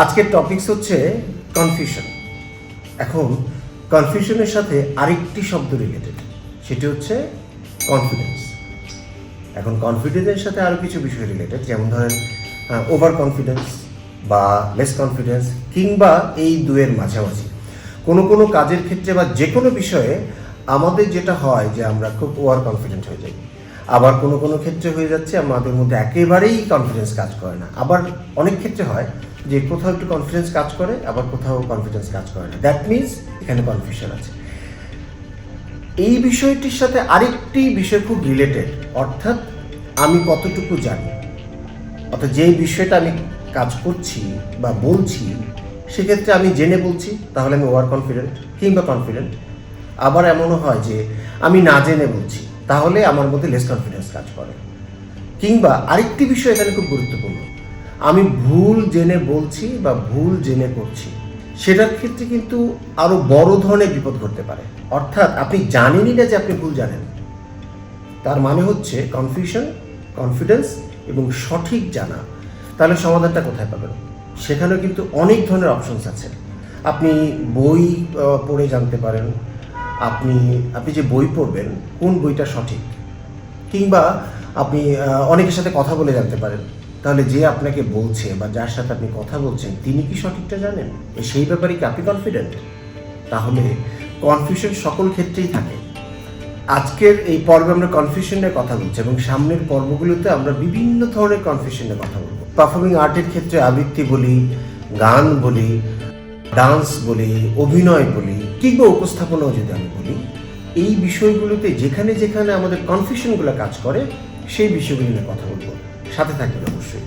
আজকের টপিকস হচ্ছে কনফিউশন। এখন কনফিউশনের সাথে আরেকটি শব্দ রিলেটেড, সেটি হচ্ছে কনফিডেন্স। এখন কনফিডেন্সের সাথে আরও কিছু বিষয় রিলেটেড, যেমন ধরেন ওভার কনফিডেন্স বা লেস কনফিডেন্স, কিংবা এই দুয়ের মাঝামাঝি। কোনো কোনো কাজের ক্ষেত্রে বা যে কোনো বিষয়ে আমাদের যেটা হয় যে আমরা খুব ওভার কনফিডেন্ট হয়ে যাই, আবার কোনো কোনো ক্ষেত্রে হয়ে যাচ্ছে আমাদের মধ্যে একেবারেই কনফিডেন্স কাজ করে না। আবার অনেক ক্ষেত্রে হয় যে কোথাও একটু কনফিডেন্স কাজ করে, আবার কোথাও কনফিডেন্স কাজ করে না। দ্যাট মিনস এখানে কনফিউশন আছে। এই বিষয়টির সাথে আরেকটি বিষয় খুব রিলেটেড, অর্থাৎ আমি কতটুকু জানি। অর্থাৎ যেই বিষয়টা আমি কাজ করছি বা বলছি, সেক্ষেত্রে আমি জেনে বলছি, তাহলে আমি ওভার কনফিডেন্ট কিংবা কনফিডেন্ট। আবার এমনও হয় যে আমি না জেনে বলছি, তাহলে আমার মধ্যে লেস কনফিডেন্স কাজ করে। কিংবা আরেকটি বিষয় এখানে খুব গুরুত্বপূর্ণ, আমি ভুল জেনে বলছি বা ভুল জেনে করছি, সেটার ক্ষেত্রে কিন্তু আরও বড় ধরনের বিপদ ঘটতে পারে। অর্থাৎ আপনি জানেনই না যে আপনি ভুল জানেন। তার মানে হচ্ছে কনফিউশন, কনফিডেন্স এবং সঠিক জানা। তাহলে সমাধানটা কোথায় পাবেন? সেখানেও কিন্তু অনেক ধরনের অপশনস আছে। আপনি বই পড়ে জানতে পারেন, আপনি যে বই পড়বেন কোন বইটা সঠিক, কিংবা আপনি অনেকের সাথে কথা বলে জানতে পারেন। তাহলে যে আপনাকে বলছে বা যার সাথে আপনি কথা বলছেন, তিনি কি সঠিকটা জানেন, সেই ব্যাপারে কি আপনি কনফিডেন্ট? তাহলে কনফিউশন সকল ক্ষেত্রেই থাকে। আজকের এই পর্বে আমরা কনফিউশন নিয়ে কথা বলছি, এবং সামনের পর্বগুলোতে আমরা বিভিন্ন ধরনের কনফিউশন নিয়ে কথা বলবো। পারফর্মিং আর্টের ক্ষেত্রে আবৃত্তি বলি, গান বলি, ডান্স বলি, অভিনয় বলি, কিংবা উপস্থাপনাও যদি আমি বলি, এই বিষয়গুলোতে যেখানে যেখানে আমাদের কনফিউশনগুলো কাজ করে, সেই বিষয়গুলো নিয়ে কথা বলবো। সাথে থাকবেন অবশ্যই।